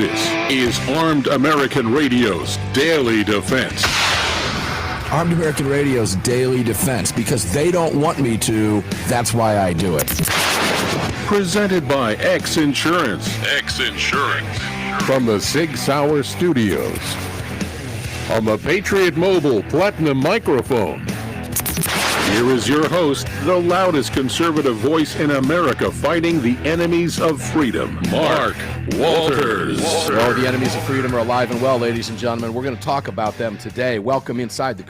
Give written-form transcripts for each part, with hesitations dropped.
This is Armed American Radio's Daily Defense. Armed American Radio's Daily Defense, because they don't want me to, that's why I do it. Presented by X Insurance. X Insurance. From the Sig Sauer Studios. On the Patriot Mobile Platinum microphone. Here is your host, the loudest conservative voice in America fighting the enemies of freedom, Mark Walters. Well, the enemies of freedom are alive and well, ladies and gentlemen. We're going to talk about them today. Welcome inside the, I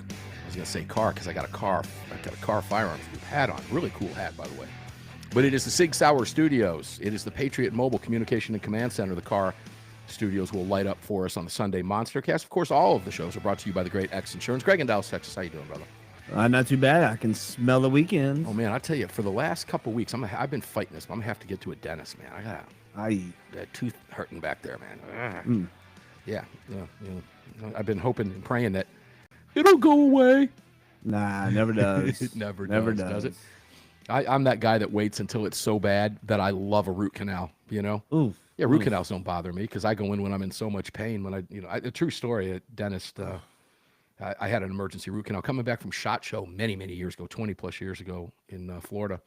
was going to say car because I got a car firearms hat on. Really cool hat, by the way. But it is the Sig Sauer Studios. It is the Patriot Mobile Communication and Command Center. The car studios will light up for us on the Sunday Monstercast. Of course, all of the shows are brought to you by the great X Insurance. Greg in Dallas, Texas. How you doing, brother? Not too bad. I can smell the weekend. Oh man, I tell you, for the last couple of weeks, I've been fighting this. I'm gonna have to get to a dentist, man. I got that tooth hurting back there, man. Yeah. I've been hoping and praying that it'll go away. Nah, it never does. It never does it? I'm that guy that waits until it's so bad that I love a root canal. You know? Oof. Yeah, root canals don't bother me because I go in when I'm in so much pain. When a true story. A dentist. I had an emergency root canal coming back from SHOT Show many years ago, 20 plus years ago in Florida.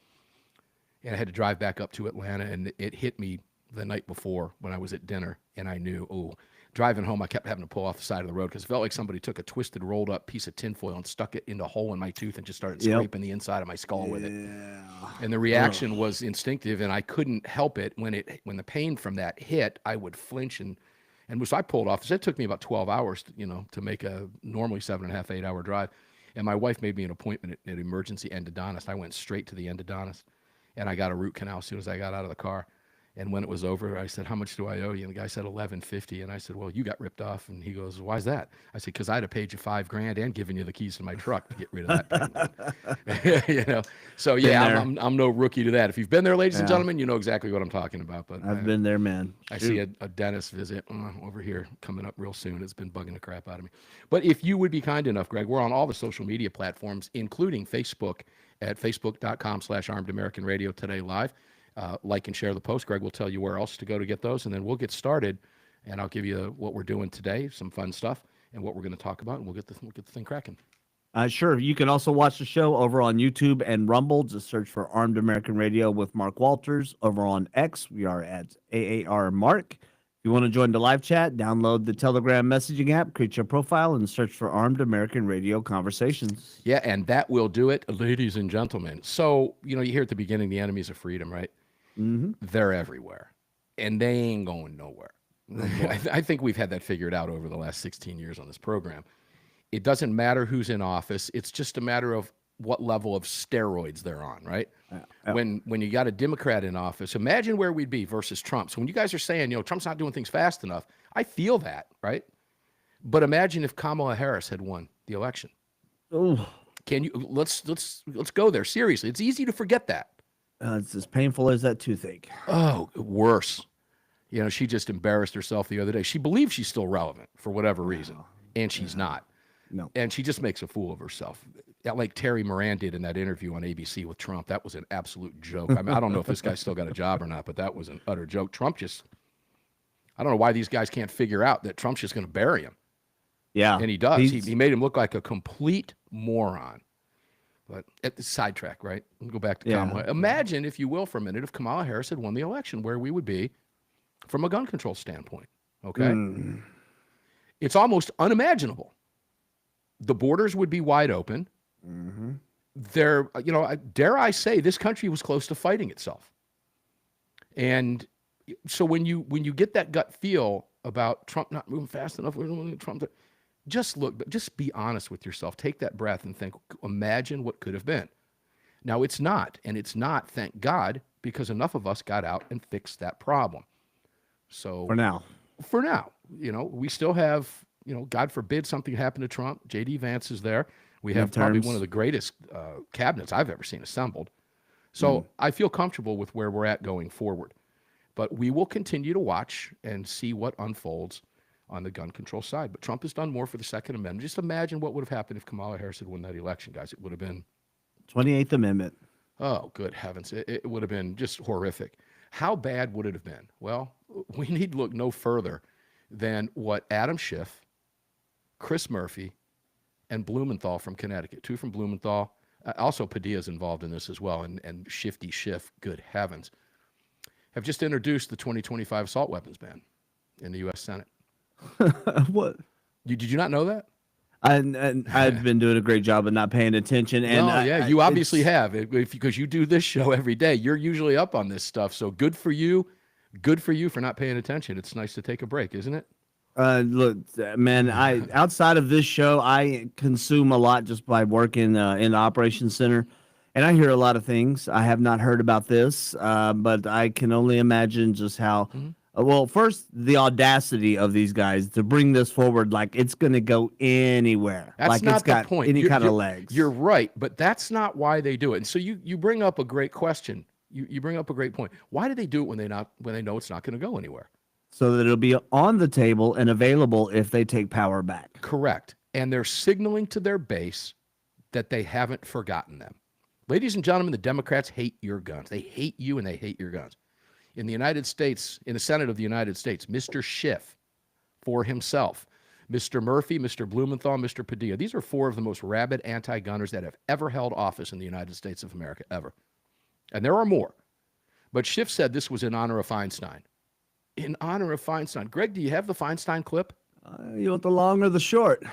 And I had to drive back up to Atlanta, and it hit me the night before when I was at dinner, and I knew, driving home, I kept having to pull off the side of the road because it felt like somebody took a twisted, rolled up piece of tinfoil and stuck it into a hole in my tooth and just started scraping the inside of my skull with it. And the reaction was instinctive, and I couldn't help it. When the pain from that hit, I would flinch and so I pulled off. It took me about 12 hours, to make a normally 7.5, 8 hour drive. And my wife made me an appointment at emergency endodontist. I went straight to the endodontist, and I got a root canal as soon as I got out of the car. And when it was over, I said, "How much do I owe you?" And the guy said, $11.50. And I said, "Well, you got ripped off." And he goes, "Why's that?" I said, "Because I'd have paid you $5,000 and given you the keys to my truck to get rid of that pain." So yeah, I'm no rookie to that. If you've been there, ladies and gentlemen, you know exactly what I'm talking about. But I've been there, man. I see a dentist visit over here coming up real soon. It's been bugging the crap out of me. But if you would be kind enough, Greg, we're on all the social media platforms, including Facebook at facebook.com/armedamericanradio today live. Like and share the post. Greg will tell you where else to go to get those, and then we'll get started, and I'll give you what we're doing today, some fun stuff, and what we're going to talk about, and we'll get the thing cracking. Sure. You can also watch the show over on YouTube and Rumble. Just search for Armed American Radio with Mark Walters. Over on X, we are at AAR Mark. If you want to join the live chat, download the Telegram messaging app, create your profile, and search for Armed American Radio Conversations. Yeah, and that will do it, ladies and gentlemen. So, you hear at the beginning, the enemies of freedom, right? Mm-hmm. They're everywhere, and they ain't going nowhere. I think we've had that figured out over the last 16 years on this program. It doesn't matter who's in office. It's just a matter of what level of steroids they're on, right? When you got a Democrat in office, imagine where we'd be versus Trump. So when you guys are saying, Trump's not doing things fast enough, I feel that, right? But imagine if Kamala Harris had won the election. Oh, can you? Let's go there seriously. It's easy to forget that. It's as painful as that toothache. Oh, worse. She just embarrassed herself the other day. She believes she's still relevant for whatever reason, and she's not. No. And she just makes a fool of herself. Like Terry Moran did in that interview on ABC with Trump. That was an absolute joke. I don't know if this guy's still got a job or not, but that was an utter joke. Trump I don't know why these guys can't figure out that Trump's just going to bury him. Yeah. And he does. He made him look like a complete moron. But at the sidetrack, right? We'll go back to Kamala. Imagine, if you will, for a minute, if Kamala Harris had won the election, where we would be from a gun control standpoint. Okay? It's almost unimaginable. The borders would be wide open. Mm-hmm. Dare I say, this country was close to fighting itself. And so when you get that gut feel about Trump not moving fast enough, just be honest with yourself. Take that breath and think, imagine what could have been. Now, it's not, and it's not, thank God, because enough of us got out and fixed that problem. So for now, we still have, God forbid something happened to Trump. J.D. Vance is there. We have probably one of the greatest cabinets I've ever seen assembled. So I feel comfortable with where we're at going forward. But we will continue to watch and see what unfolds on the gun control side. But Trump has done more for the Second Amendment. Just imagine what would have happened if Kamala Harris had won that election, guys. It would have been 28th Amendment. Oh, good heavens. It would have been just horrific. How bad would it have been? Well, we need to look no further than what Adam Schiff, Chris Murphy, and Blumenthal from Connecticut. 2 from Blumenthal. Also, Padilla's involved in this as well, and Shifty Schiff, good heavens, have just introduced the 2025 assault weapons ban in the U.S. Senate. What? Did you not know that? I've been doing a great job of not paying attention. And you obviously have, because you do this show every day. You're usually up on this stuff, so good for you. Good for you for not paying attention. It's nice to take a break, isn't it? Look, man, outside of this show, I consume a lot just by working in the operations center, and I hear a lot of things. I have not heard about this, but I can only imagine just how. Well, first, the audacity of these guys to bring this forward like it's going to go anywhere. That's like not it's got the point. any kind of legs. You're right, but that's not why they do it. And so you bring up a great question. You bring up a great point. Why do they do it when they know it's not going to go anywhere? So that it'll be on the table and available if they take power back. Correct. And they're signaling to their base that they haven't forgotten them. Ladies and gentlemen, the Democrats hate your guns. They hate you and they hate your guns. In the United States, in the Senate of the United States, Mr. Schiff for himself, Mr. Murphy, Mr. Blumenthal, Mr. Padilla. These are 4 of the most rabid anti-gunners that have ever held office in the United States of America, ever. And there are more. But Schiff said this was in honor of Feinstein. In honor of Feinstein. Greg, do you have the Feinstein clip? You want the long or the short?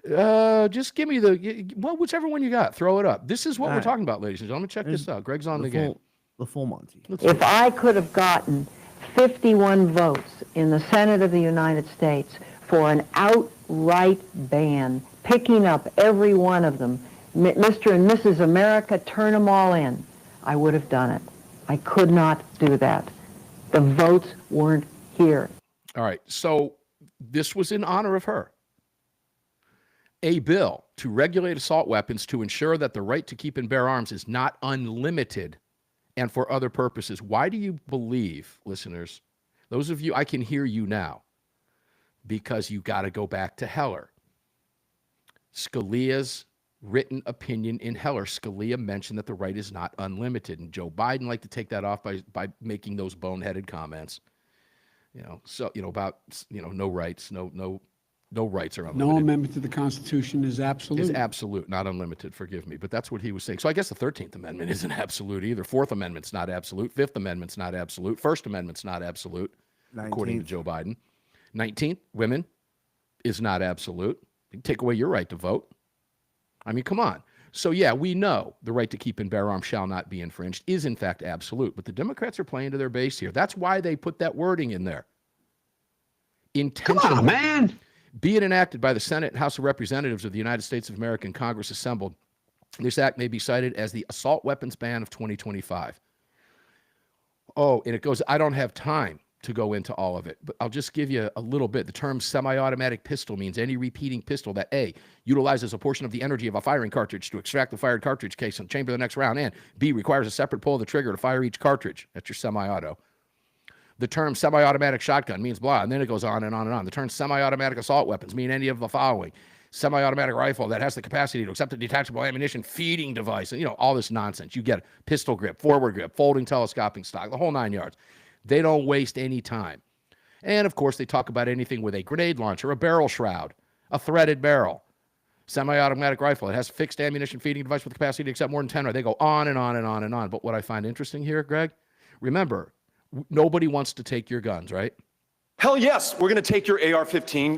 Just give me whichever one you got. Throw it up. This is what we're talking about, ladies and gentlemen. Check this out. Greg's on the game. The full Monty. If I could have gotten 51 votes in the Senate of the United States for an outright ban, picking up every one of them, Mr. and Mrs. America, turn them all in, I would have done it. I could not do that. The votes weren't here. All right. So this was in honor of her. A bill to regulate assault weapons to ensure that the right to keep and bear arms is not unlimited and for other purposes. Why do you believe, listeners, those of you, I can hear you now, because you got to go back to Heller. Scalia's written opinion in Heller. Scalia mentioned that the right is not unlimited, and Joe Biden liked to take that off by making those boneheaded comments. About no rights, no rights are unlimited. No amendment to the Constitution is absolute. Is absolute, not unlimited, forgive me. But that's what he was saying. So I guess the 13th Amendment isn't absolute either. 4th Amendment's not absolute. 5th Amendment's not absolute. 1st Amendment's not absolute, 19th. According to Joe Biden. 19th, women, is not absolute. You can take away your right to vote. I mean, come on. So, yeah, we know the right to keep and bear arms shall not be infringed is, in fact, absolute. But the Democrats are playing to their base here. That's why they put that wording in there. Intentional. Come on, man. Be it enacted by the Senate and House of Representatives of the United States of America and Congress assembled, this act may be cited as the assault weapons ban of 2025. Oh, and it goes, I don't have time to go into all of it, but I'll just give you a little bit. The term semi-automatic pistol means any repeating pistol that A, utilizes a portion of the energy of a firing cartridge to extract the fired cartridge case and chamber the next round, and B, requires a separate pull of the trigger to fire each cartridge. That's your semi-auto. The term semi-automatic shotgun means blah, and then it goes on and on and on. The term semi-automatic assault weapons mean any of the following. Semi-automatic rifle that has the capacity to accept a detachable ammunition feeding device, and all this nonsense. You get a pistol grip, forward grip, folding telescoping stock, the whole 9 yards. They don't waste any time. And, of course, they talk about anything with a grenade launcher, a barrel shroud, a threaded barrel, semi-automatic rifle. It has a fixed ammunition feeding device with the capacity to accept more than 10. They go on and on and on and on. But what I find interesting here, Greg, remember, nobody wants to take your guns, right? Hell yes, we're going to take your AR-15.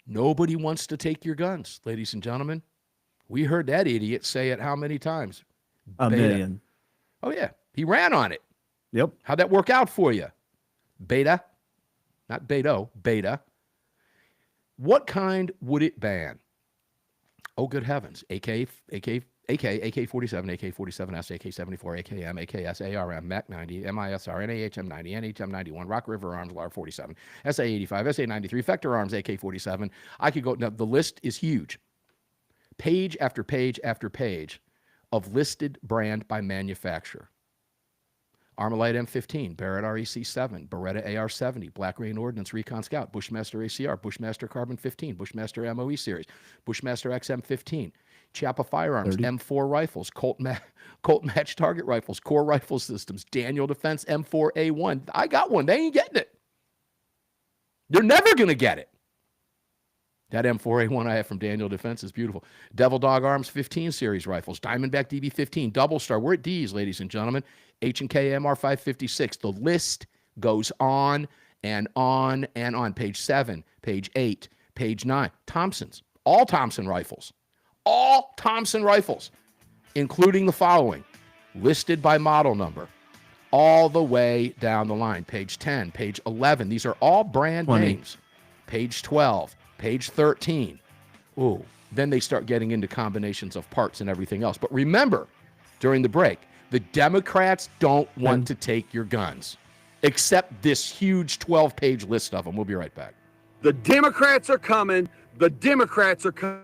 Nobody wants to take your guns, ladies and gentlemen. We heard that idiot say it how many times? A million. Oh, yeah. He ran on it. Yep. How'd that work out for you? Beta. Not Beto, beta. What kind would it ban? Oh, good heavens. AK-47, AK-47S, AK-74, AKM, AKS, ARM, MAC-90, MISR, NAHM-90, NHM-91, Rock River Arms, LAR-47, SA-85, SA-93, Vector Arms, AK-47. I could go, now the list is huge. Page after page after page of listed brand by manufacturer. Armalite M15, Barrett REC-7, Beretta AR-70, Black Rain Ordnance Recon Scout, Bushmaster ACR, Bushmaster Carbon 15, Bushmaster MOE Series, Bushmaster XM15, Chiappa Firearms, 30. M4 rifles, Colt Match Target rifles, Core Rifle Systems, Daniel Defense M4A1. I got one. They ain't getting it. You're never going to get it. That M4A1 I have from Daniel Defense is beautiful. Devil Dog Arms 15 series rifles. Diamondback DB15. Double Star. We're at D's, ladies and gentlemen. H&K MR556. The list goes on and on and on. Page 7, page 8, page 9. Thompsons. All Thompson rifles. All Thompson rifles, including the following. Listed by model number. All the way down the line. Page 10, page 11. These are all brand 20. names. Page 12. Page 13. Ooh, then they start getting into combinations of parts and everything else. But remember, during the break, the Democrats don't want to take your guns, except this huge 12-page list of them. We'll be right back. The Democrats are coming. The Democrats are coming.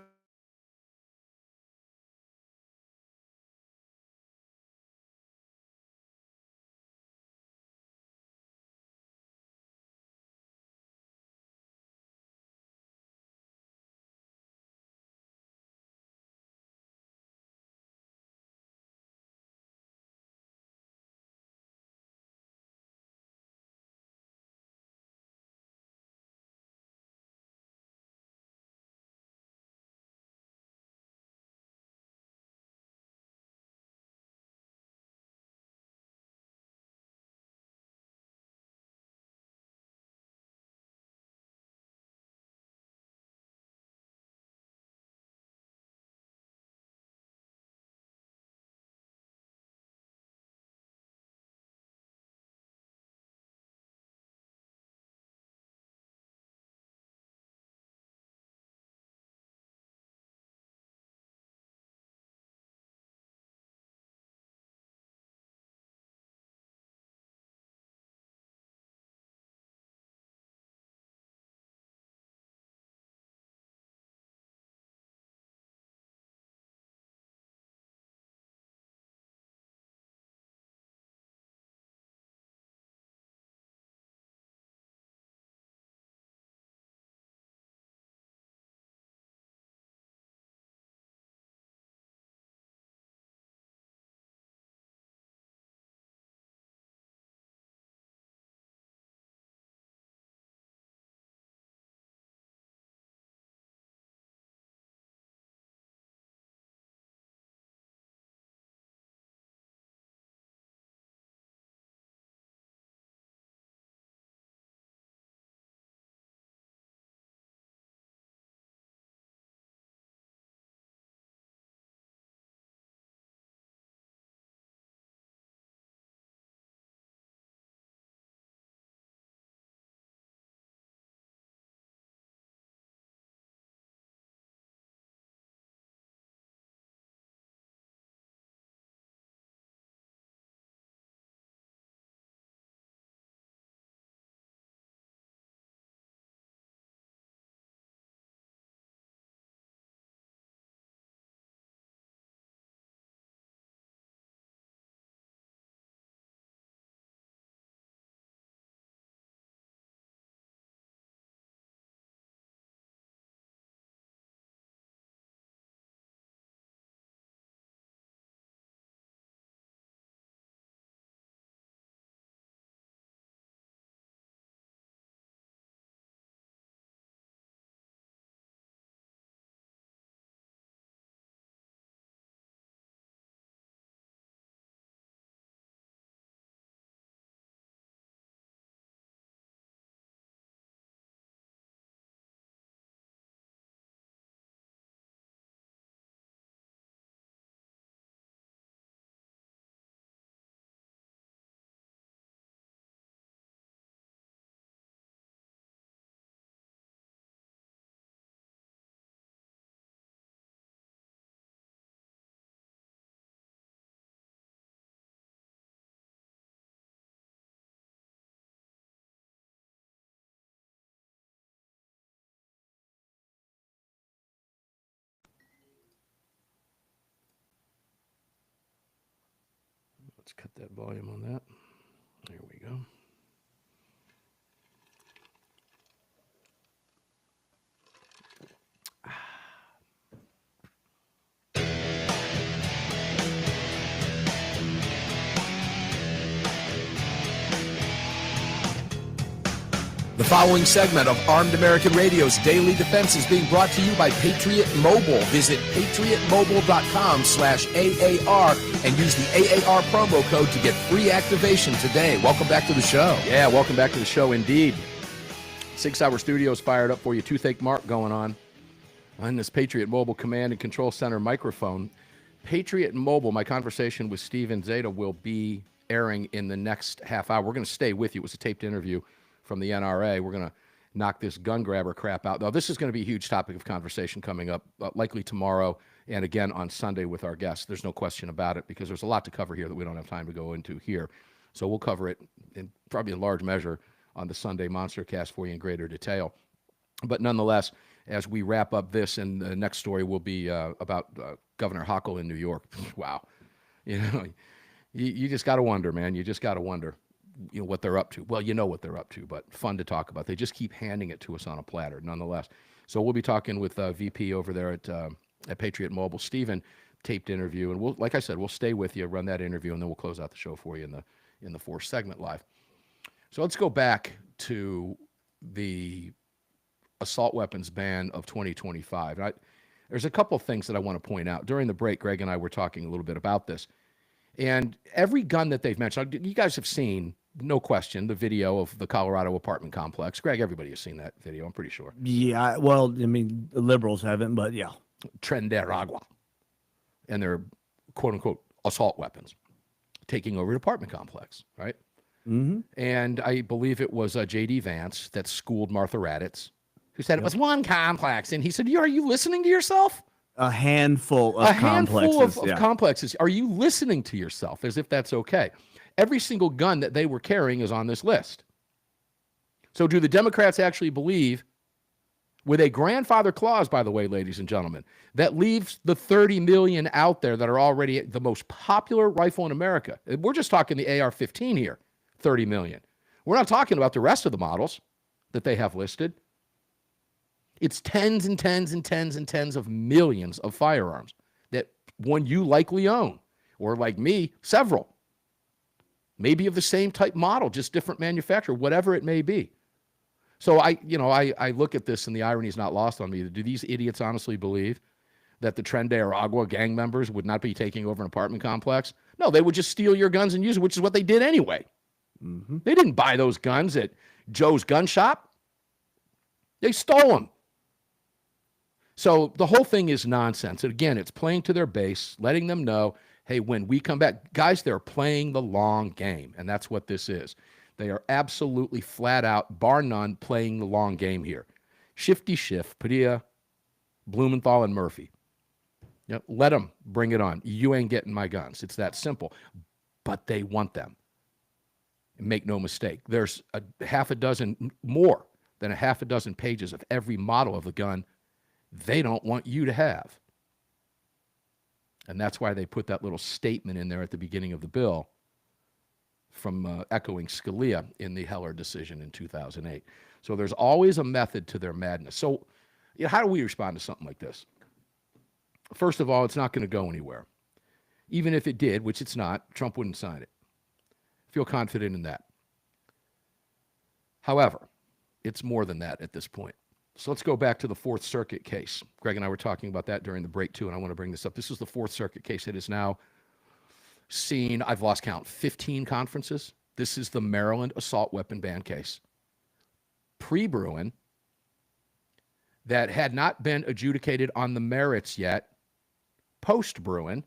Let's cut that volume on that. There we go. The The following segment of Armed American Radio's Daily Defense is being brought to you by Patriot Mobile. Visit patriotmobile.com/AAR and use the AAR promo code to get free activation today. Welcome back to the show. Yeah, welcome back to the show indeed. 6 Hour Studios fired up for you. Toothache Mark going on this Patriot Mobile Command and Control Center microphone. Patriot Mobile, my conversation with Steven Zeta will be airing in the next half hour. We're going to stay with you. It was a taped interview from the NRA. We're going to knock this gun grabber crap out. Now, this is going to be a huge topic of conversation coming up, likely tomorrow and again on Sunday with our guests. There's no question about it because there's a lot to cover here that we don't have time to go into here. So we'll cover it in probably in large measure on the Sunday Monster Cast for you in greater detail. But nonetheless, as we wrap up this, and the next story will be about Governor Hochul in New York. Wow. You know, you just got to wonder, man. You just got to wonder. You know what they're up to. Well, you know what they're up to, but fun to talk about. They just keep handing it to us on a platter, nonetheless. So we'll be talking with VP over there at Patriot Mobile, Steven, taped interview, and we'll, like I said, we'll stay with you, run that interview, and then we'll close out the show for you in the fourth segment live. So let's go back to the assault weapons ban of 2025. There's a couple of things that I want to point out. During the break, Greg and I were talking a little bit about this, and every gun that they've mentioned, you guys have seen. No question, the video of the Colorado apartment complex. Greg, everybody has seen that video, I'm pretty sure. Yeah, well, I mean, the liberals haven't, but yeah. Tren de Aragua. And their quote-unquote assault weapons taking over an apartment complex, right? Mm-hmm. And I believe it was J.D. Vance that schooled Martha Raddatz, who said it was one complex. And he said, are you listening to yourself? A handful of complexes. Of complexes. Are you listening to yourself as if that's okay? Every single gun that they were carrying is on this list. So do the Democrats actually believe, with a grandfather clause, by the way, ladies and gentlemen, that leaves the 30 million out there that are already the most popular rifle in America? We're just talking the AR-15 here, 30 million. We're not talking about the rest of the models that they have listed. It's tens and tens and tens and tens of millions of firearms that one you likely own, or like me, several. Maybe of the same type model, just different manufacturer, whatever it may be. So I look at this and the irony is not lost on me. Do these idiots honestly believe that the Tren de Aragua gang members would not be taking over an apartment complex? No, they would just steal your guns and use it, which is what they did anyway. Mm-hmm. They didn't buy those guns at Joe's gun shop. They stole them. So the whole thing is nonsense. And again, it's playing to their base, letting them know, hey, when we come back, guys, they're playing the long game, and that's what this is. They are absolutely flat out, bar none, playing the long game here. Shifty Schiff, Padilla, Blumenthal, and Murphy. Let them bring it on. You ain't getting my guns. It's that simple. But they want them. And make no mistake. There's more than a half a dozen pages of every model of the gun they don't want you to have. And that's why they put that little statement in there at the beginning of the bill from echoing Scalia in the Heller decision in 2008. So there's always a method to their madness. So how do we respond to something like this? First of all, it's not going to go anywhere. Even if it did, which it's not, Trump wouldn't sign it. Feel confident in that. However, it's more than that at this point. So let's go back to the Fourth Circuit case. Greg and I were talking about that during the break, too, and I want to bring this up. This is the Fourth Circuit case. It is now seen, I've lost count, 15 conferences. This is the Maryland assault weapon ban case. Pre-Bruin, that had not been adjudicated on the merits yet. Post-Bruin,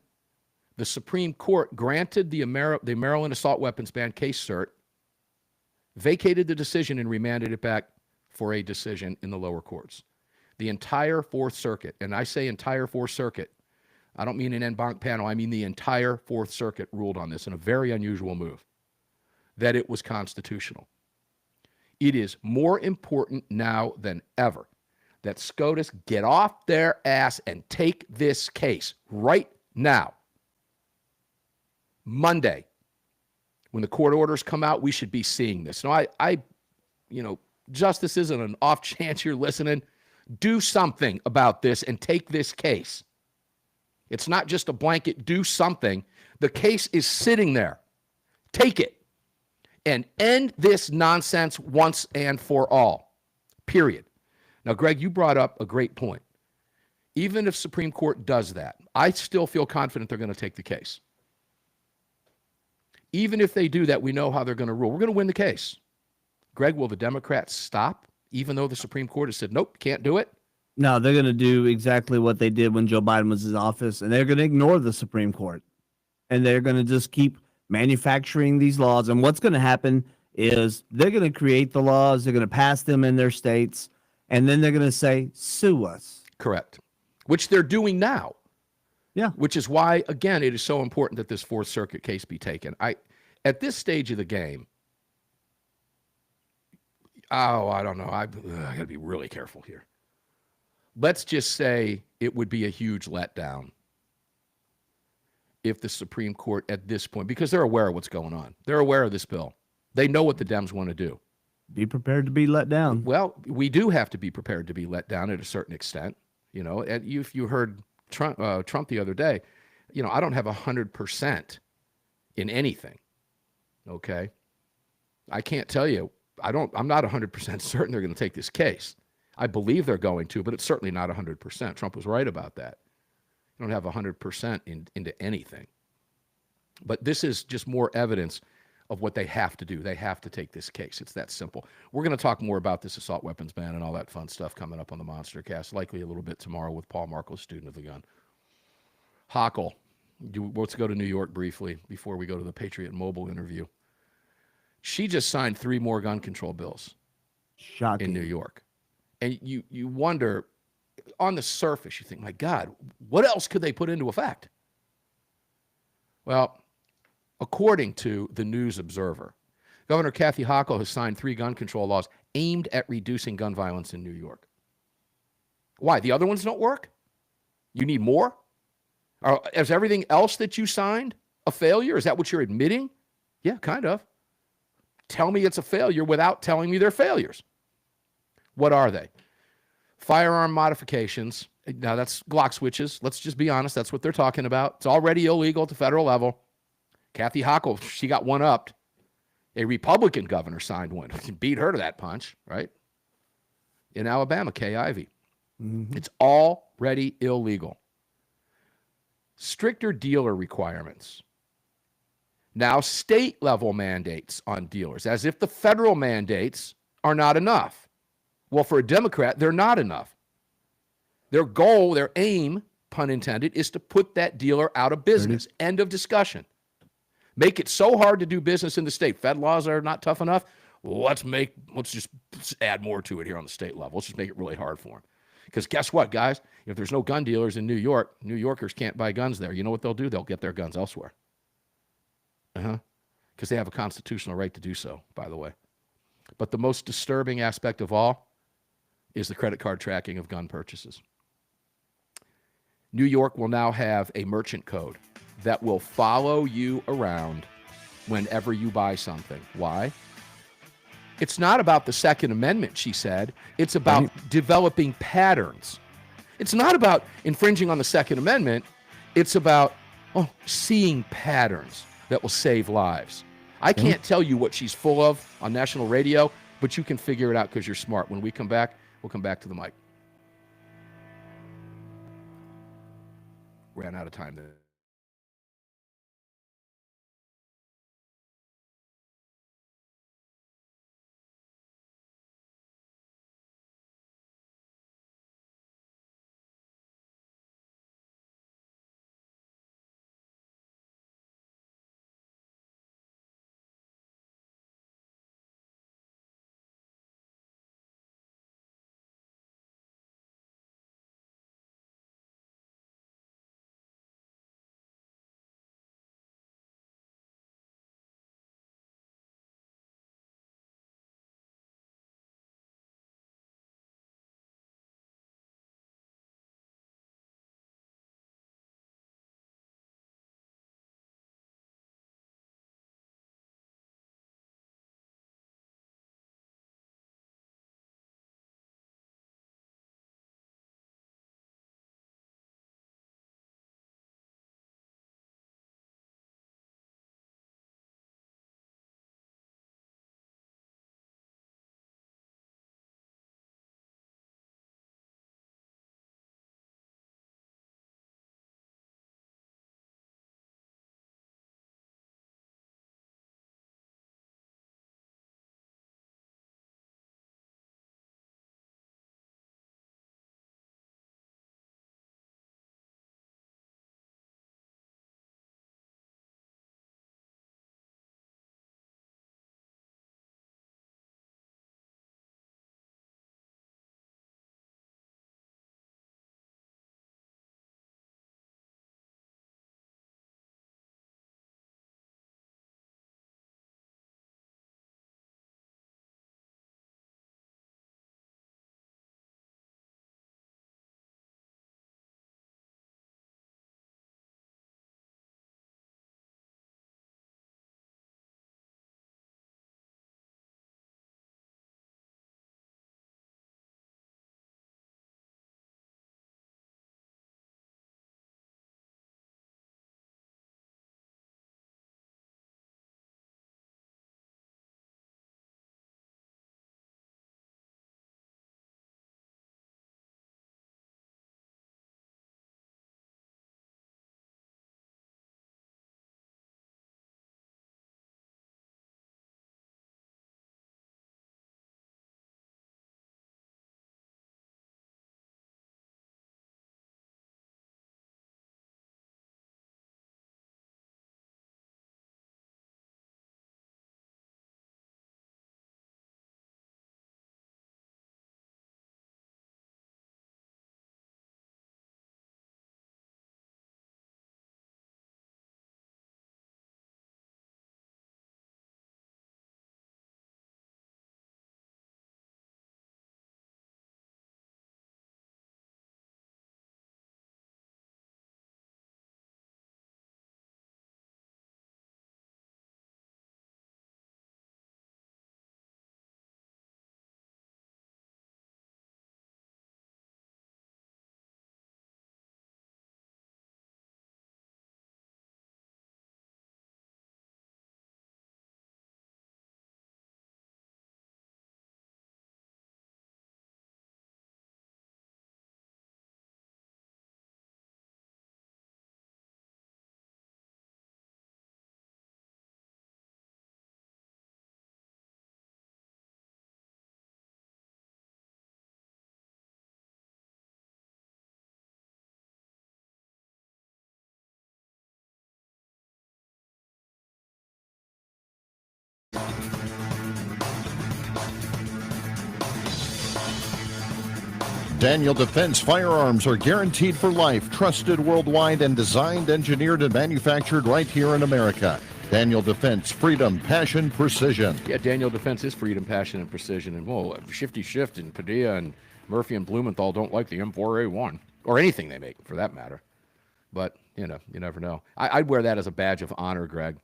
the Supreme Court granted the Maryland assault weapons ban case cert, vacated the decision, and remanded it back for a decision in the lower courts. The entire Fourth Circuit, and I say entire Fourth Circuit, I don't mean an en banc panel, I mean the entire Fourth Circuit ruled on this in a very unusual move, that it was constitutional. It is more important now than ever that SCOTUS get off their ass and take this case right now. Monday, when the court orders come out, we should be seeing this. Now, Justice isn't an off chance you're listening. Do something about this and take this case. It's not just a blanket, do something. The case is sitting there. Take it and end this nonsense once and for all, period. Now, Greg, you brought up a great point. Even if Supreme Court does that, I still feel confident they're going to take the case. Even if they do that, we know how they're going to rule. We're going to win the case. Greg, will the Democrats stop, even though the Supreme Court has said, nope, can't do it? No, they're going to do exactly what they did when Joe Biden was in office, and they're going to ignore the Supreme Court. And they're going to just keep manufacturing these laws. And what's going to happen is they're going to create the laws, they're going to pass them in their states, and then they're going to say, sue us. Correct. Which they're doing now. Yeah. Which is why, again, it is so important that this Fourth Circuit case be taken. At this stage of the game, I don't know. I got to be really careful here. Let's just say it would be a huge letdown if the Supreme Court at this point, because they're aware of what's going on. They're aware of this bill. They know what the Dems want to do. Be prepared to be let down. Well, we do have to be prepared to be let down at a certain extent. You know, and if you heard Trump the other day, you know, I don't have 100% in anything. Okay. I can't tell you. I'm not 100% certain they're going to take this case. I believe they're going to, but it's certainly not 100%. Trump was right about that. You don't have 100% into anything. But this is just more evidence of what they have to do. They have to take this case. It's that simple. We're going to talk more about this assault weapons ban and all that fun stuff coming up on the Monster Cast, likely a little bit tomorrow with Paul Markle, student of the gun. Hochul. Let's go to New York briefly before we go to the Patriot Mobile interview. She just signed 3 more gun control bills. Shocking. In New York. And you wonder, on the surface, you think, my God, what else could they put into effect? Well, according to the News Observer, Governor Kathy Hochul has signed 3 gun control laws aimed at reducing gun violence in New York. Why? The other ones don't work? You need more? Is everything else that you signed a failure? Is that what you're admitting? Yeah, kind of. Tell me it's a failure without telling me they're failures. What are they? Firearm modifications. Now, that's Glock switches. Let's just be honest. That's what they're talking about. It's already illegal at the federal level. Kathy Hochul, she got one upped. A Republican governor signed one. Beat her to that punch, right? In Alabama, Kay Ivey. Mm-hmm. It's already illegal. Stricter dealer requirements. Now, state-level mandates on dealers, as if the federal mandates are not enough. Well, for a Democrat, they're not enough. Their goal, their aim, pun intended, is to put that dealer out of business. End of discussion. Make it so hard to do business in the state. Fed laws are not tough enough. Let's just add more to it here on the state level. Let's just make it really hard for them. Because guess what, guys? If there's no gun dealers in New York, New Yorkers can't buy guns there. You know what they'll do? They'll get their guns elsewhere. Because they have a constitutional right to do so, by the way. But the most disturbing aspect of all is the credit card tracking of gun purchases. New York will now have a merchant code that will follow you around whenever you buy something. Why? It's not about the Second Amendment, she said. It's about developing patterns. It's not about infringing on the Second Amendment. It's about seeing patterns that will save lives. I can't tell you what she's full of on national radio, but you can figure it out because you're smart. When we come back, we'll come back to the mic. Ran out of time there. Daniel Defense firearms are guaranteed for life, trusted worldwide, and designed, engineered, and manufactured right here in America. Daniel Defense, freedom, passion, precision. Yeah, Daniel Defense is freedom, passion, and precision. And, well, Shifty Shift and Padilla and Murphy and Blumenthal don't like the M4A1, or anything they make, for that matter. But, you never know. I'd wear that as a badge of honor, Greg.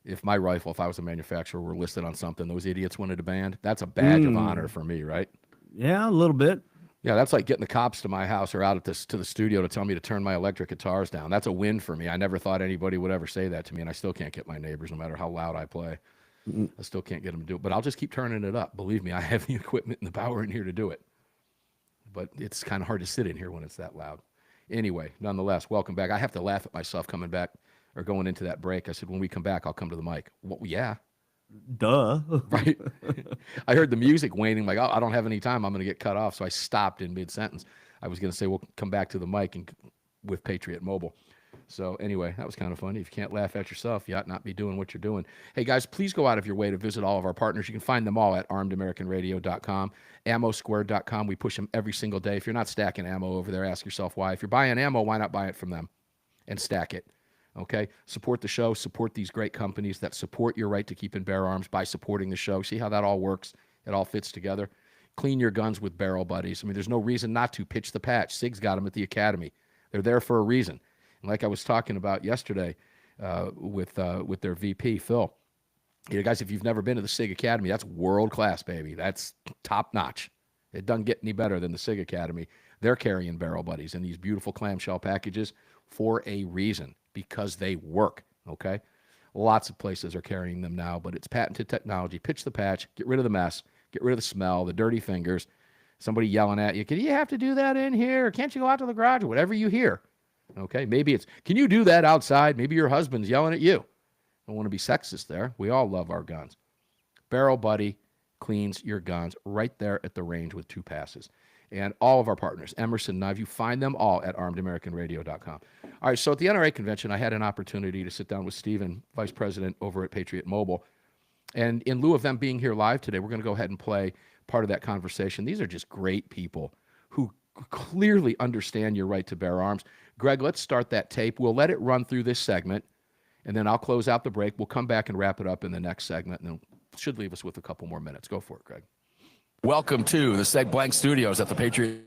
If my rifle, if I was a manufacturer, were listed on something, those idiots wanted a band, that's a badge of honor for me, right? Yeah, a little bit. Yeah, that's like getting the cops to my house or out to the studio to tell me to turn my electric guitars down. That's a win for me. I never thought anybody would ever say that to me, and I still can't get my neighbors, no matter how loud I play. I still can't get them to do it. But I'll just keep turning it up. Believe me, I have the equipment and the power in here to do it. But it's kind of hard to sit in here when it's that loud. Anyway, nonetheless, welcome back. I have to laugh at myself coming back or going into that break. I said, when we come back, I'll come to the mic. Well, yeah. Duh. Right. I heard the music waning, like, oh, I don't have any time. I'm going to get cut off. So I stopped in mid-sentence. I was going to say, we'll come back to the mic and with Patriot Mobile. So anyway, that was kind of funny. If you can't laugh at yourself, you ought not be doing what you're doing. Hey, guys, please go out of your way to visit all of our partners. You can find them all at armedamericanradio.com, ammosquared.com. We push them every single day. If you're not stacking ammo over there, ask yourself why. If you're buying ammo, why not buy it from them and stack it? Okay, support the show, support these great companies that support your right to keep and bear arms by supporting the show. See how that all works? It all fits together. Clean your guns with Barrel Buddies. I mean, there's no reason not to. Pitch the patch. SIG's got them at the Academy. They're there for a reason. And like I was talking about yesterday with their VP, Phil, guys, if you've never been to the SIG Academy, that's world class, baby. That's top notch. It doesn't get any better than the SIG Academy. They're carrying Barrel Buddies in these beautiful clamshell packages for a reason. Because they work, okay? Lots of places are carrying them now, but it's patented technology. Pitch the patch, get rid of the mess, get rid of the smell, the dirty fingers, somebody yelling at you, can you have to do that in here? Can't you go out to the garage? Or whatever you hear, okay? Maybe it's, can you do that outside? Maybe your husband's yelling at you. I don't want to be sexist there. We all love our guns. Barrel Buddy cleans your guns right there at the range with 2 passes. And all of our partners, Emerson, Knife, you find them all at armedamericanradio.com. All right, so at the NRA convention, I had an opportunity to sit down with Stephen, Vice President over at Patriot Mobile. And in lieu of them being here live today, we're going to go ahead and play part of that conversation. These are just great people who clearly understand your right to bear arms. Greg, let's start that tape. We'll let it run through this segment, and then I'll close out the break. We'll come back and wrap it up in the next segment, and then should leave us with a couple more minutes. Go for it, Greg. Welcome to the Seg Blank Studios at the Patriot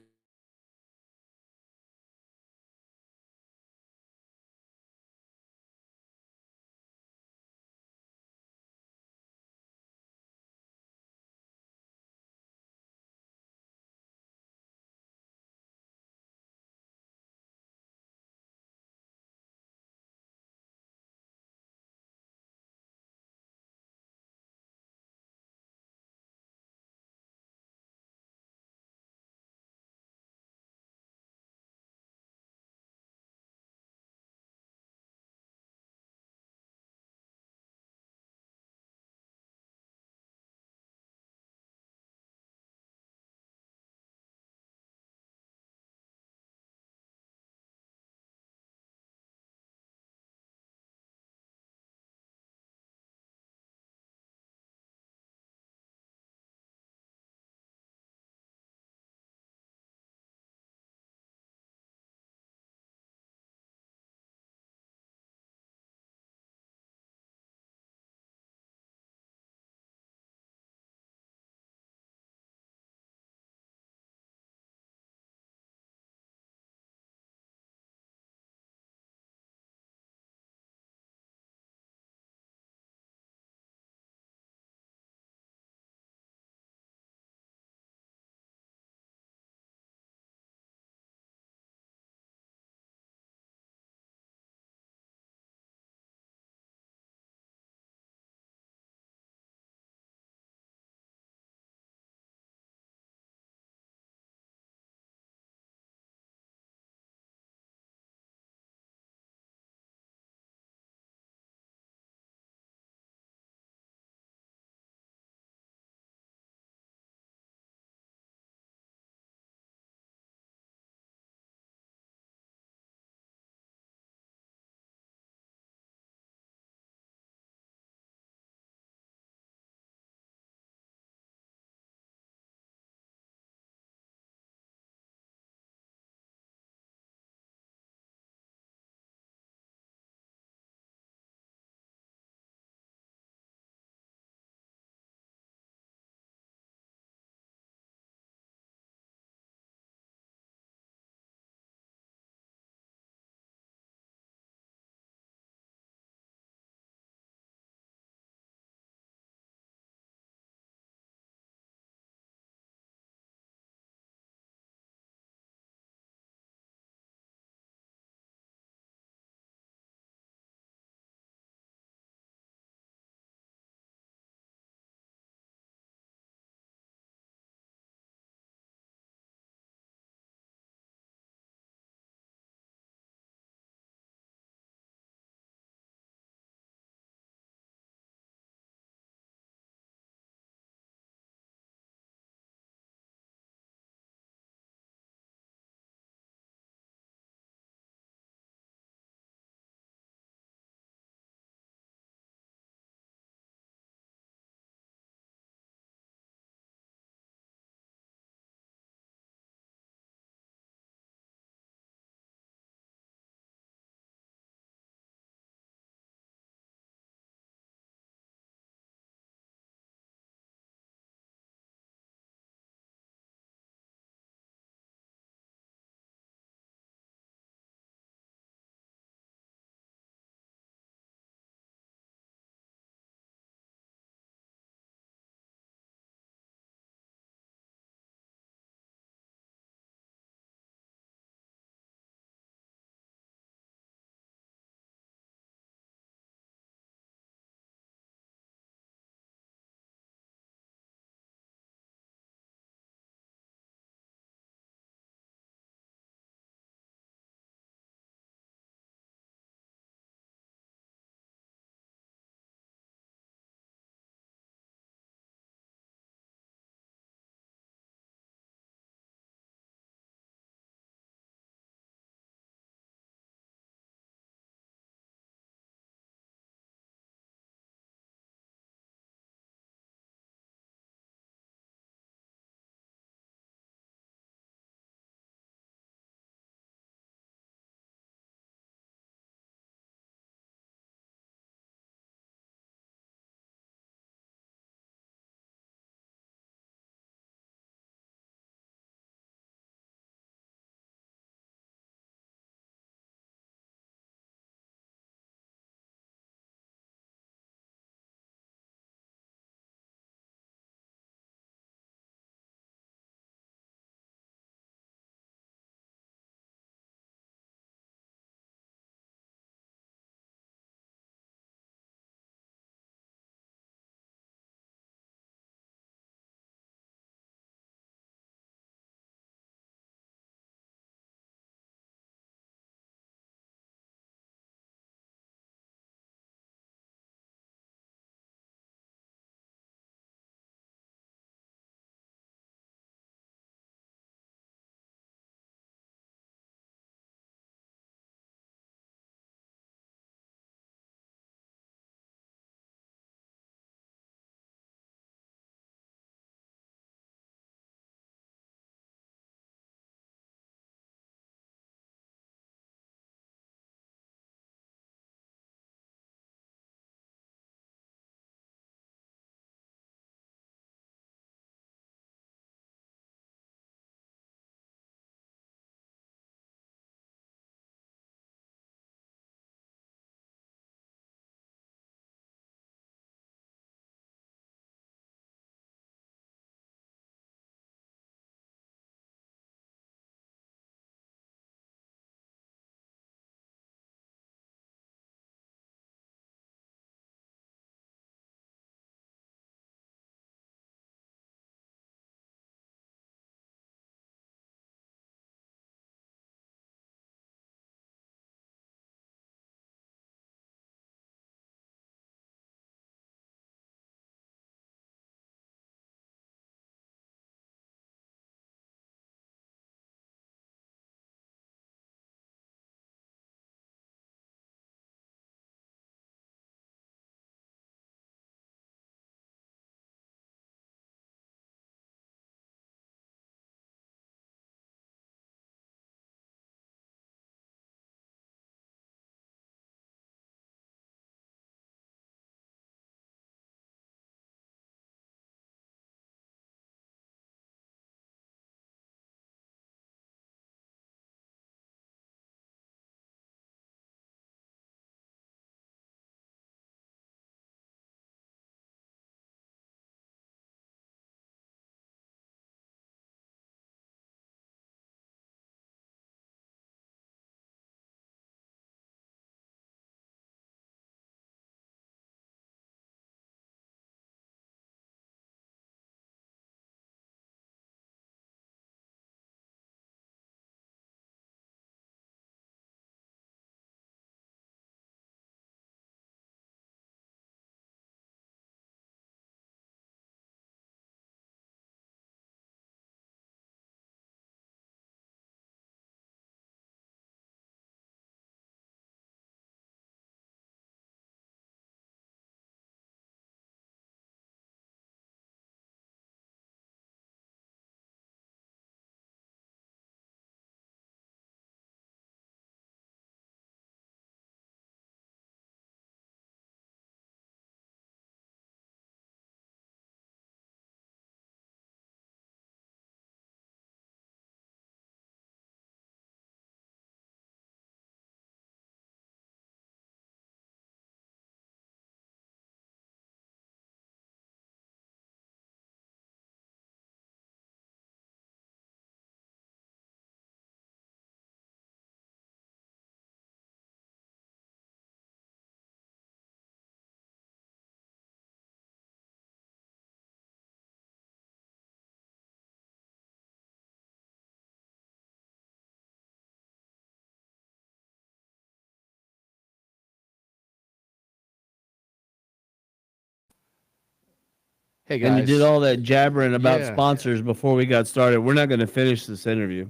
Hey, guys. And you did all that jabbering about Yeah. sponsors before we got started. We're not going to finish this interview.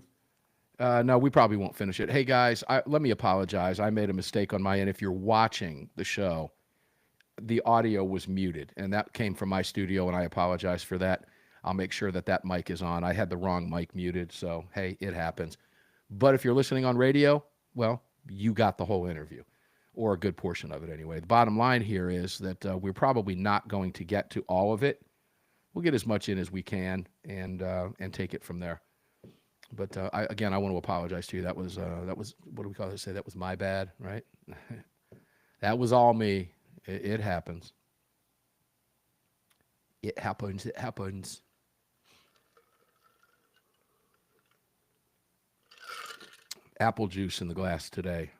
No, we probably won't finish it. Hey, guys, let me apologize. I made a mistake on my end. If you're watching the show, the audio was muted, and that came from my studio, and I apologize for that. I'll make sure that that mic is on. I had the wrong mic muted, so, hey, it happens. But if you're listening on radio, well, you got the whole interview, or a good portion of it anyway. The bottom line here is that we're probably not going to get to all of it. We'll get as much in as we can and take it from there. But I want to apologize to you. That was what do we call it? Say that was my bad, right? That was all me. It happens. It happens. It happens. Apple juice in the glass today.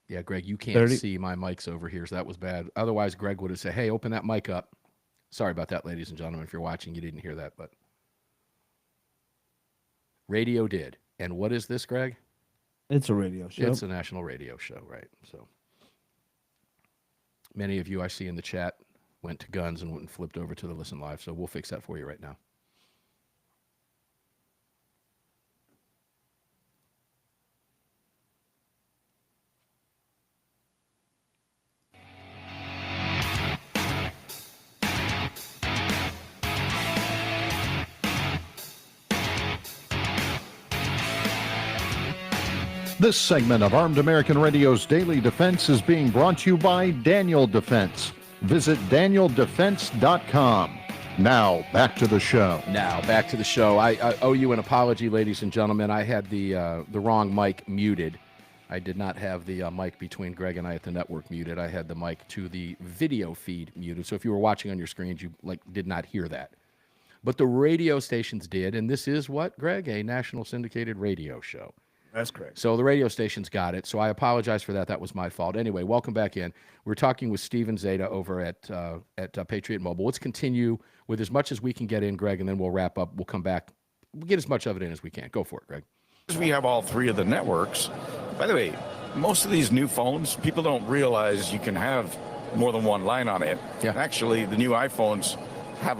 Yeah, Greg, you can't 30. see my mic's over here, so that was bad. Otherwise, Greg would have said, hey, open that mic up. Sorry about that, ladies and gentlemen. If you're watching, you didn't hear that, but radio did. And what is this, Greg? It's a radio show. It's a national radio show, right? So many of you I see in the chat went to guns and went and flipped over to the Listen Live, so we'll fix that for you right now. This segment of Armed American Radio's Daily Defense is being brought to you by Daniel Defense. Visit DanielDefense.com. Now, back to the show. I owe you an apology, ladies and gentlemen. I had the wrong mic muted. I did not have the mic between Greg and I at the network muted. I had the mic to the video feed muted. So if you were watching on your screens, you did not hear that. But the radio stations did, and this is what, Greg? A national syndicated radio show. That's correct. So the radio stations got it. So I apologize for that. That was my fault. Anyway, welcome back in. We're talking with Steven Zeta over at Patriot Mobile. Let's continue with as much as we can get in, Greg, and then we'll wrap up. We'll come back. We'll get as much of it in as we can. Go for it, Greg. We have all three of the networks. By the way, most of these new phones, people don't realize you can have more than one line on it. Yeah. Actually, the new iPhones have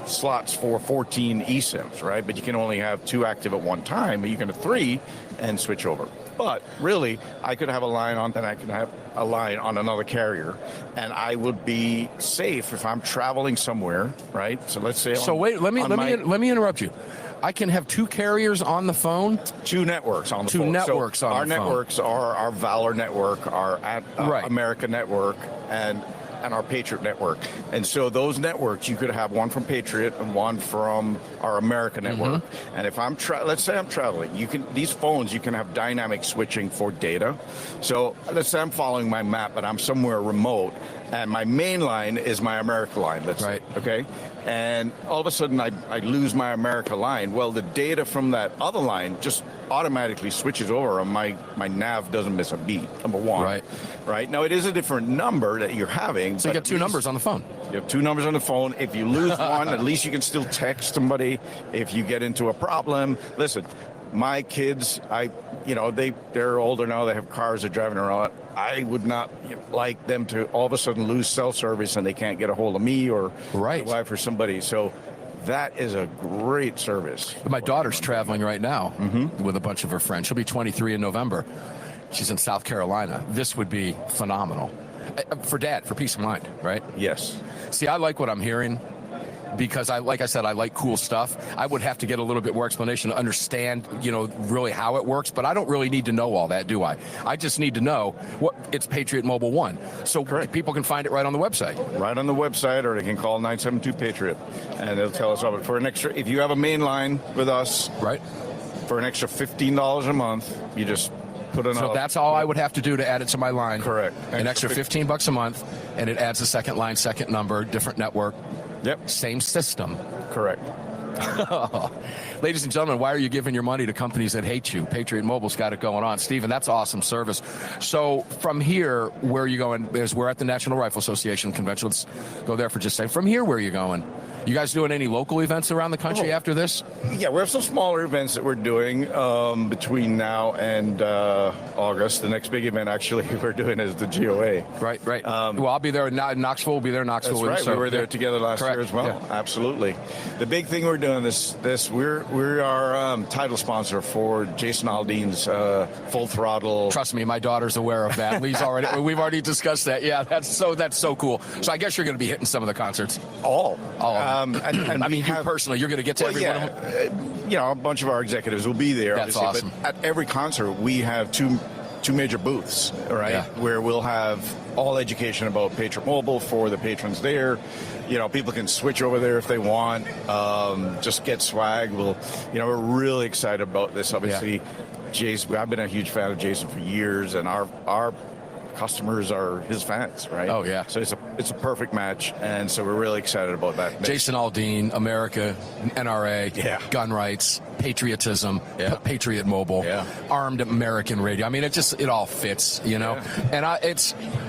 slots for 14 eSIMs, right? But you can only have 2 active at one time, but you can have 3 and switch over. But really, I could have a line on, and I can have a line on another carrier, and I would be safe if I'm traveling somewhere, right? So let's say. So wait, let me interrupt you. I can have 2 carriers on the phone. 2 networks on the 2 phone. networks so on our the phone. networks are our Valor network, our Right. America network, and our Patriot network. And so those networks, you could have one from Patriot and one from our America network. Mm-hmm. And if I'm let's say I'm traveling, these phones, you can have dynamic switching for data. So let's say I'm following my map, but I'm somewhere remote, and my main line is my America line, let's say, okay? And all of a sudden I lose my America line. Well, the data from that other line just automatically switches over, and my nav doesn't miss a beat, number one. Right? Now, it is a different number that you're having. So you got 2 numbers on the phone. You have 2 numbers on the phone. If you lose one, at least you can still text somebody if you get into a problem. Listen, my kids, they're older now, they have cars, they're driving around. I would not like them to all of a sudden lose cell service and they can't get a hold of me or my wife or somebody. So that is a great service. My daughter's traveling right now with a bunch of her friends. She'll be 23 in November. She's in South Carolina. This would be phenomenal. For Dad, for peace of mind, right? Yes. See, I like what I'm hearing because like I said, I like cool stuff. I would have to get a little bit more explanation to understand, really how it works, but I don't really need to know all that, do I? I just need to know it's Patriot Mobile One. So people can find it right on the website. Right on the website, or they can call 972-PATRIOT, and they'll tell us about it. For an extra, if you have a main line with us, for an extra $15 a month, you just put in. So that's all I would have to do to add it to my line. Correct. An extra $15 a month, and it adds a second line, second number, different network. Yep. Same system. Correct. Ladies and gentlemen, why are you giving your money to companies that hate you? Patriot Mobile's got it going on. Steven, that's awesome service. So from here, where are you going? We're at the National Rifle Association convention. Let's go there for just a second. From here, where are you going? You guys doing any local events around the country after this? Yeah, we have some smaller events that we're doing between now and August. The next big event, actually, we're doing is the GOA. Right. Well, I'll be there in Knoxville. We'll be there in Knoxville. That's right. So, we were there together last Correct. year as well. Yeah. Absolutely. The big thing we're doing we're our title sponsor for Jason Aldean's Full Throttle. Trust me, my daughter's aware of that. We've already discussed that. Yeah, that's so cool. So I guess you're going to be hitting some of the concerts. All. And I mean, you personally, you're going to get to every one of them? A bunch of our executives will be there. That's obviously, awesome. But at every concert, we have two major booths, right? Where we'll have all education about Patriot Mobile for the patrons there. People can switch over there if they want. Just get swag. We're really excited about this. Obviously, Jason. I've been a huge fan of Jason for years, and our customers are his fans, right? Oh yeah. So it's a perfect match, and so we're really excited about that. Jason Aldean, America, NRA, gun rights, patriotism, Patriot Mobile, armed American radio. I mean, it all fits, And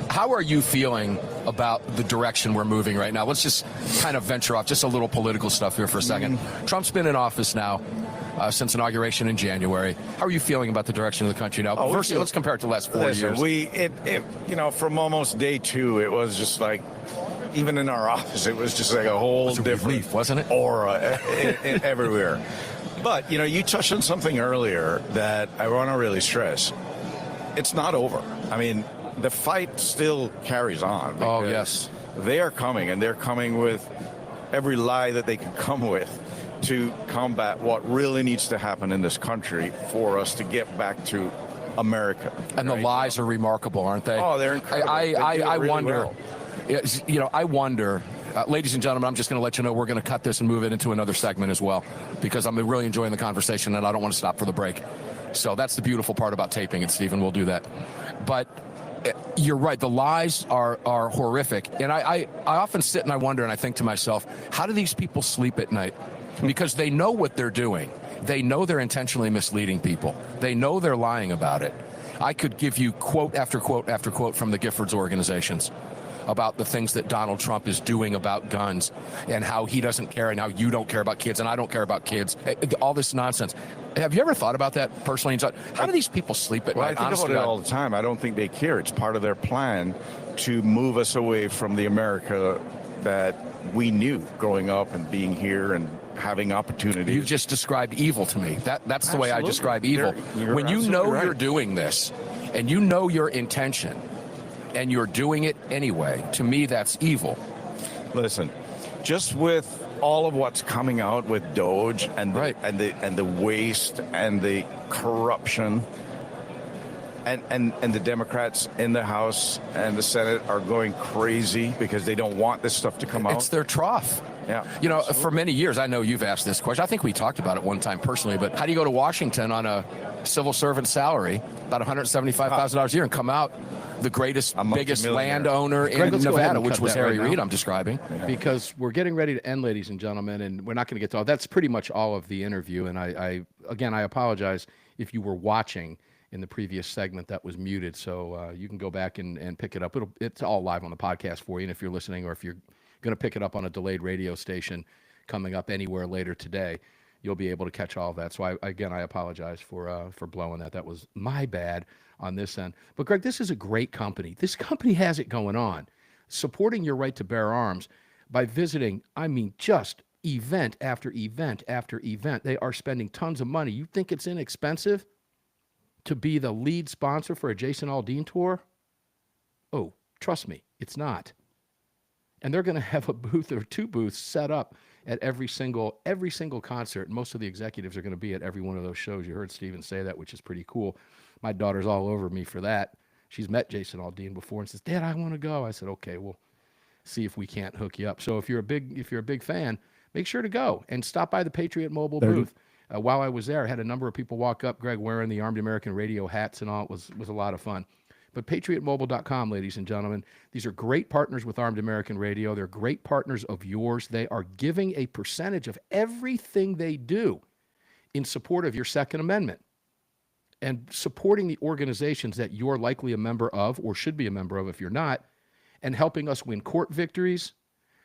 how are you feeling about the direction we're moving right now? Let's just kind of venture off just a little political stuff here for a second. Trump's been in office now since inauguration in January. How are you feeling about the direction of the country now? First, let's compare it to the last 4 years. From almost day two, it was just like, even in our office, it was just like a whole different relief, wasn't it? Aura everywhere. But, you touched on something earlier that I want to really stress. It's not over. I mean, the fight still carries on. Oh, yes. They are coming, and they're coming with every lie that they can come with to combat what really needs to happen in this country for us to get back to America. And the lies are remarkable, aren't they? Oh, they're incredible. I really wonder. well. I wonder. Ladies and gentlemen, I'm just going to let you know we're going to cut this and move it into another segment as well, because I'm really enjoying the conversation and I don't want to stop for the break. So that's the beautiful part about taping it, Stephen. We'll do that. But you're right. The lies are horrific. And I often sit and I wonder and I think to myself, how do these people sleep at night? Because they know what they're doing. They know they're intentionally misleading people. They know they're lying about it. I could give you quote after quote after quote from the Giffords organizations about the things that Donald Trump is doing about guns and how he doesn't care and how you don't care about kids and I don't care about kids. All this nonsense. Have you ever thought about that personally? How do these people sleep at night? I think about it all the time. I don't think they care. It's part of their plan to move us away from the America that we knew growing up and being here and having opportunities. You just described evil to me. That's the way I describe evil. You're when you know right. You're doing this and you know your intention and you're doing it anyway, to me that's evil. Listen, just with all of what's coming out with Doge and the waste and the corruption and the Democrats in the House and the Senate are going crazy because they don't want this stuff to come out. It's their trough. Yeah. For many years, I know you've asked this question. I think we talked about it one time personally, but how do you go to Washington on a civil servant salary, about $175,000 a year, and come out the biggest landowner in Nevada, which was Harry Reid I'm describing? Because we're getting ready to end, ladies and gentlemen, and we're not going to get to all. That's pretty much all of the interview, and I apologize if you were watching in the previous segment that was muted, so you can go back and pick it up. It's all live on the podcast for you, and if you're listening or if you're going to pick it up on a delayed radio station coming up anywhere later today, you'll be able to catch all of that. So I apologize for blowing that. That was my bad on this end. But Greg, this is a great company. This company has it going on, supporting your right to bear arms by visiting, just event after event after event. They are spending tons of money. You think it's inexpensive to be the lead sponsor for a Jason Aldean tour? Oh, trust me, it's not. And they're going to have a booth or two booths set up at every single concert. Most of the executives are going to be at every one of those shows. You heard Stephen say that, which is pretty cool. My daughter's all over me for that. She's met Jason Aldean before and says, "Dad, I want to go." I said, "Okay, we'll see if we can't hook you up." So if you're a big fan, make sure to go and stop by the Patriot Mobile booth. While I was there, I had a number of people walk up, Greg, wearing the Armed American Radio hats and all. It was a lot of fun. But patriotmobile.com, ladies and gentlemen, these are great partners with Armed American Radio. They're great partners of yours. They are giving a percentage of everything they do in support of your Second Amendment and supporting the organizations that you're likely a member of or should be a member of if you're not, and helping us win court victories,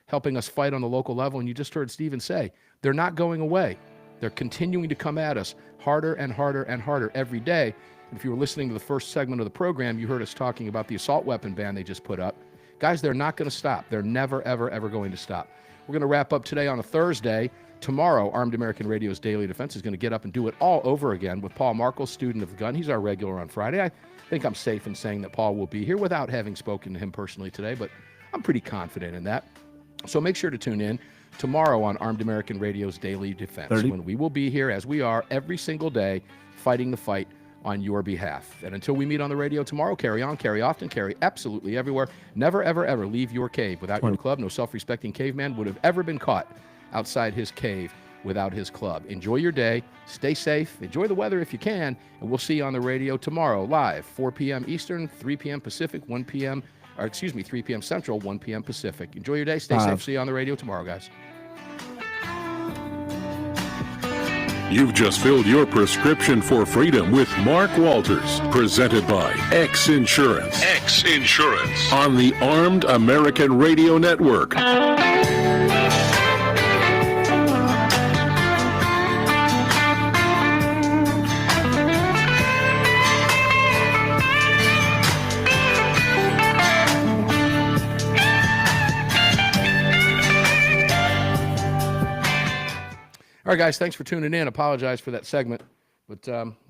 helping us fight on the local level. And you just heard Stephen say, they're not going away. They're continuing to come at us harder and harder and harder every day. If you were listening to the first segment of the program, you heard us talking about the assault weapon ban they just put up. Guys, they're not going to stop. They're never, ever, ever going to stop. We're going to wrap up today on a Thursday. Tomorrow, Armed American Radio's Daily Defense is going to get up and do it all over again with Paul Markle, student of the gun. He's our regular on Friday. I think I'm safe in saying that Paul will be here without having spoken to him personally today, but I'm pretty confident in that. So make sure to tune in tomorrow on Armed American Radio's Daily Defense, when we will be here, as we are every single day, fighting the fight on your behalf. And until we meet on the radio tomorrow, carry on, carry often, carry absolutely everywhere. Never, ever, ever leave your cave without your club. No self-respecting caveman would have ever been caught outside his cave without his club. Enjoy your day. Stay safe. Enjoy the weather if you can. And we'll see you on the radio tomorrow, live, 4 p.m. Eastern, 3 p.m. Pacific, 3 p.m. Central, 1 p.m. Pacific. Enjoy your day. Stay safe. See you on the radio tomorrow, guys. You've just filled your prescription for freedom with Mark Walters, presented by X Insurance. X Insurance on the Armed American Radio Network. All right, guys, thanks for tuning in. Apologize for that segment, but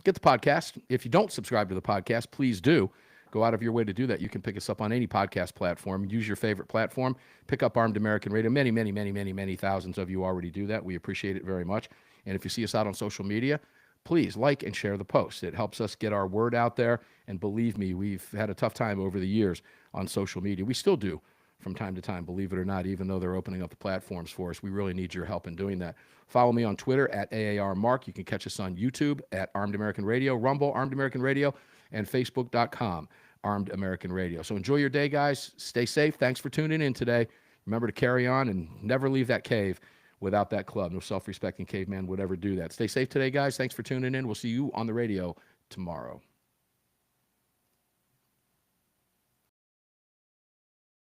get the podcast. If you don't subscribe to the podcast, please do. Go out of your way to do that. You can pick us up on any podcast platform. Use your favorite platform. Pick up Armed American Radio. Many thousands of you already do that. We appreciate it very much. And if you see us out on social media, please like and share the post. It helps us get our word out there. And believe me, we've had a tough time over the years on social media. We still do from time to time, believe it or not, even though they're opening up the platforms for us. We really need your help in doing that. Follow me on Twitter at AARMark. You can catch us on YouTube at Armed American Radio, Rumble, Armed American Radio, and Facebook.com, Armed American Radio. So enjoy your day, guys. Stay safe. Thanks for tuning in today. Remember to carry on and never leave that cave without that club. No self-respecting caveman would ever do that. Stay safe today, guys. Thanks for tuning in. We'll see you on the radio tomorrow.